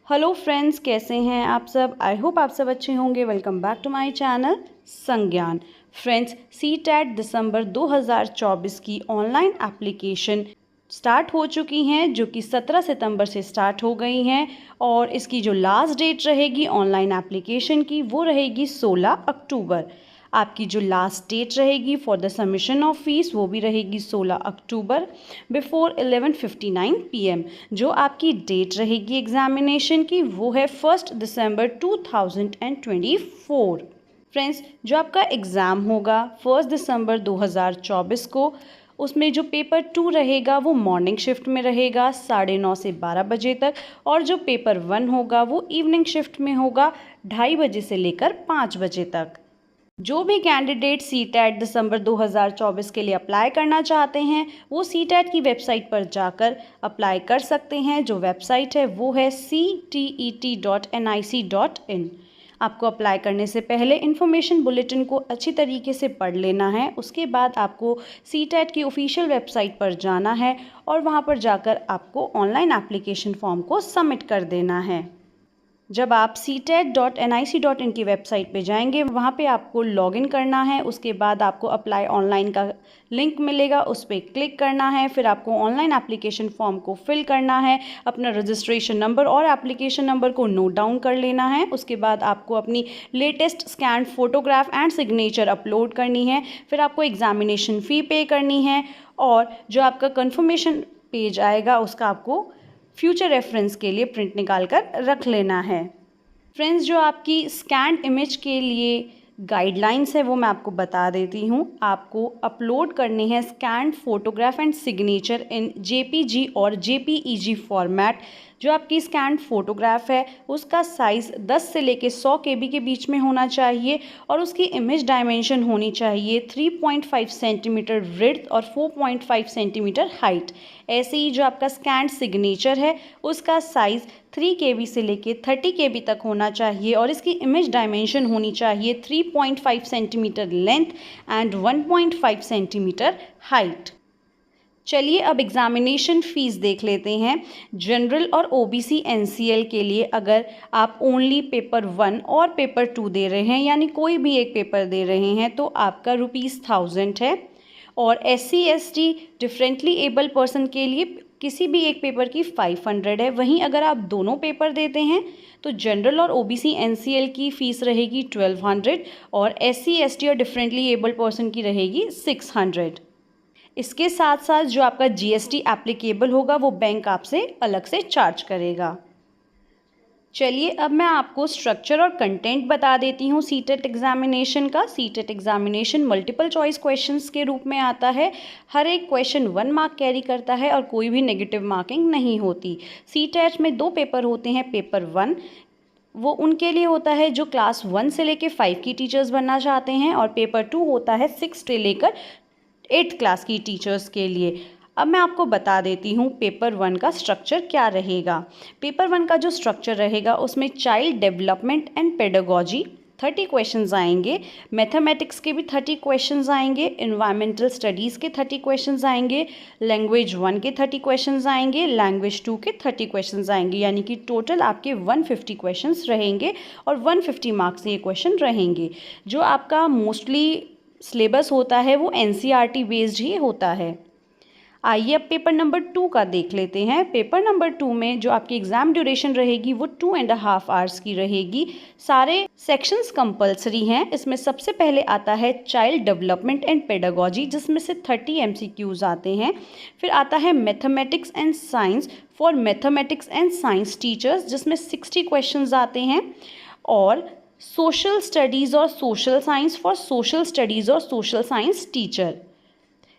Hello friends, कैसे हैं आप सब। आई होप आप सब अच्छे होंगे। Welcome back to my channel Sangyan. Friends, CTET दिसंबर 2024 की ऑनलाइन एप्लीकेशन स्टार्ट हो चुकी हैं, जो कि 17 सितंबर से स्टार्ट हो गई हैं। और इसकी जो लास्ट डेट रहेगी ऑनलाइन एप्लीकेशन की, वो रहेगी 16 अक्टूबर। आपकी जो लास्ट डेट रहेगी for the submission of fees, वो भी रहेगी 16 अक्टूबर बिफोर 11:59 PM। जो आपकी डेट रहेगी एग्जामिनेशन की, वो है 1 दिसंबर 2024। फ्रेंड्स, जो आपका एग्ज़ाम होगा 1 दिसंबर 2024 को, उसमें जो पेपर 2 रहेगा वो मॉर्निंग शिफ्ट में रहेगा 9:30 से 12 बजे तक। और जो पेपर 1 होगा वो इवनिंग शिफ्ट में होगा 2:30 बजे से लेकर 5 बजे तक। जो भी कैंडिडेट सीटेट दिसंबर 2024 के लिए अप्लाई करना चाहते हैं, वो सीटेट की वेबसाइट पर जाकर अप्लाई कर सकते हैं। जो वेबसाइट है वो है ctet.nic.in। आपको अप्लाई करने से पहले इन्फॉर्मेशन बुलेटिन को अच्छी तरीके से पढ़ लेना है। उसके बाद आपको सीटेट की ऑफिशियल वेबसाइट पर जाना है और वहाँ पर जाकर आपको ऑनलाइन एप्लीकेशन फॉर्म को सबमिट कर देना है। जब आप ctet.nic.in की वेबसाइट पे जाएंगे, वहाँ पे आपको लॉगिन करना है। उसके बाद आपको अप्लाई ऑनलाइन का लिंक मिलेगा, उस पर क्लिक करना है। फिर आपको ऑनलाइन एप्लीकेशन फॉर्म को फिल करना है। अपना रजिस्ट्रेशन नंबर और एप्लीकेशन नंबर को नोट डाउन कर लेना है। उसके बाद आपको अपनी latest scan photograph and signature upload करनी है। फिर आपको एग्जामिनेशन फ़ी पे करनी है और जो आपका कन्फर्मेशन पेज आएगा उसका आपको फ्यूचर रेफरेंस के लिए प्रिंट निकाल कर रख लेना है। फ्रेंड्स, जो आपकी स्कैन्ड इमेज के लिए गाइडलाइंस है वो मैं आपको बता देती हूँ। आपको अपलोड करनी है scanned photograph and signature in JPG और JPEG फॉर्मेट। जो आपकी स्कैन्ड फोटोग्राफ है उसका साइज़ 10 से लेके 100 KB के बीच में होना चाहिए और उसकी इमेज डायमेंशन होनी चाहिए 3.5 सेंटीमीटर विड्थ और 4.5 सेंटीमीटर हाइट। ऐसे ही जो आपका स्कैन्ड सिग्नेचर है उसका साइज़ 3 KB से लेके 30 KB तक होना चाहिए और इसकी इमेज डायमेंशन होनी चाहिए 3.5 centimetre length and 1.5 centimetre height. चलिए अब एग्जामिनेशन फ़ीस देख लेते हैं। जनरल और OBC NCL के लिए अगर आप ओनली पेपर 1 और पेपर 2 दे रहे हैं, यानी कोई भी एक पेपर दे रहे हैं, तो आपका ₹1000 है। और SC ST differently able person के लिए किसी भी एक पेपर की 500 है। वहीं अगर आप दोनों पेपर देते हैं तो जनरल और OBC NCL की फ़ीस रहेगी 1200 और SC ST और डिफरेंटली एबल पर्सन की रहेगी 600। इसके साथ साथ जो आपका GST एप्लीकेबल होगा वो बैंक आपसे अलग से चार्ज करेगा। चलिए अब मैं आपको स्ट्रक्चर और कंटेंट बता देती हूँ सीटेट एग्जामिनेशन का। CTET examination multiple choice questions के रूप में आता है। हर एक क्वेश्चन 1 मार्क कैरी करता है और कोई भी नेगेटिव मार्किंग नहीं होती। सीटेट में 2 पेपर होते हैं। पेपर 1 वो उनके लिए होता है जो क्लास 1 से लेकर 5 की टीचर्स बनना चाहते हैं और पेपर 2 होता है 6 से लेकर 8th क्लास की टीचर्स के लिए। अब मैं आपको बता देती हूँ पेपर 1 का स्ट्रक्चर क्या रहेगा। पेपर 1 का जो स्ट्रक्चर रहेगा उसमें child development and pedagogy 30 questions आएंगे, मैथमेटिक्स के भी 30 क्वेश्चंस आएंगे, इन्वायरमेंटल स्टडीज़ के 30 क्वेश्चंस आएंगे, लैंग्वेज 1 के 30 क्वेश्चंस आएंगे, लैंग्वेज 2 के 30 क्वेश्चंस आएंगे। यानी कि टोटल आपके 150 क्वेश्चंस रहेंगे और 150 मार्क्स ये क्वेश्चन रहेंगे। जो आपका मोस्टली सिलेबस होता है वो NCERT बेस्ड ही होता है। आइए अब पेपर नंबर 2 का देख लेते हैं। पेपर नंबर 2 में जो आपकी एग्ज़ाम ड्यूरेशन रहेगी वो 2.5 आवर्स की रहेगी। सारे सेक्शंस कंपलसरी हैं। इसमें सबसे पहले आता है चाइल्ड डेवलपमेंट एंड पेडागोजी, जिसमें से 30 MCQs आते हैं। फिर आता है mathematics and science for mathematics and science teachers, जिसमें 60 क्वेश्चंस आते हैं। और सोशल स्टडीज़ और social science for social studies और सोशल साइंस टीचर,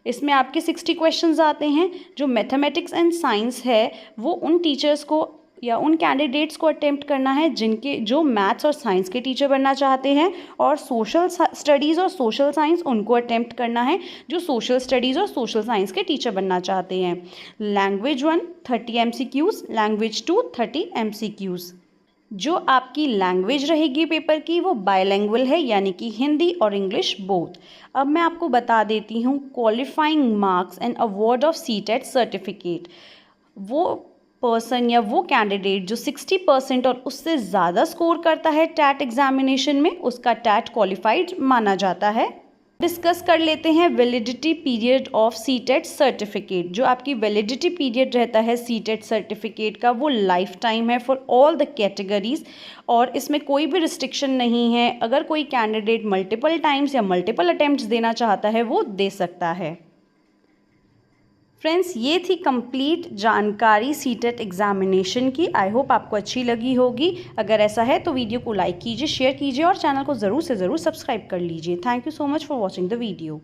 इसमें आपके 60 क्वेश्चंस आते हैं। जो मैथमेटिक्स एंड साइंस है वो उन टीचर्स को या उन कैंडिडेट्स को अटेम्प्ट करना है जो मैथ्स और साइंस के टीचर बनना चाहते हैं। और सोशल स्टडीज़ और सोशल साइंस उनको अटेम्प्ट करना है जो सोशल स्टडीज़ और सोशल साइंस के टीचर बनना चाहते हैं। Language 1 30 MCQs, language 2 30 MCQs। जो आपकी लैंग्वेज रहेगी पेपर की वो बायलैंग्वेज है, यानी कि हिंदी और इंग्लिश बोथ। अब मैं आपको बता देती हूँ qualifying marks and award of CTET certificate. वो पर्सन या वो कैंडिडेट जो 60% और उससे ज़्यादा स्कोर करता है टैट एग्जामिनेशन में, उसका टैट क्वालिफाइड माना जाता है। डिस्कस कर लेते हैं validity period of CTET certificate. जो आपकी वैलिडिटी पीरियड रहता है सीटेट सर्टिफिकेट का, वो लाइफ टाइम है फॉर ऑल द कैटेगरीज और इसमें कोई भी रिस्ट्रिक्शन नहीं है। अगर कोई कैंडिडेट मल्टीपल टाइम्स या मल्टीपल अटेम्प्ट्स देना चाहता है वो दे सकता है। फ्रेंड्स, ये थी कंप्लीट जानकारी सीटेट एग्जामिनेशन की। आई होप आपको अच्छी लगी होगी। अगर ऐसा है तो वीडियो को लाइक कीजिए, शेयर कीजिए और चैनल को ज़रूर से ज़रूर सब्सक्राइब कर लीजिए। Thank you so much for watching the video.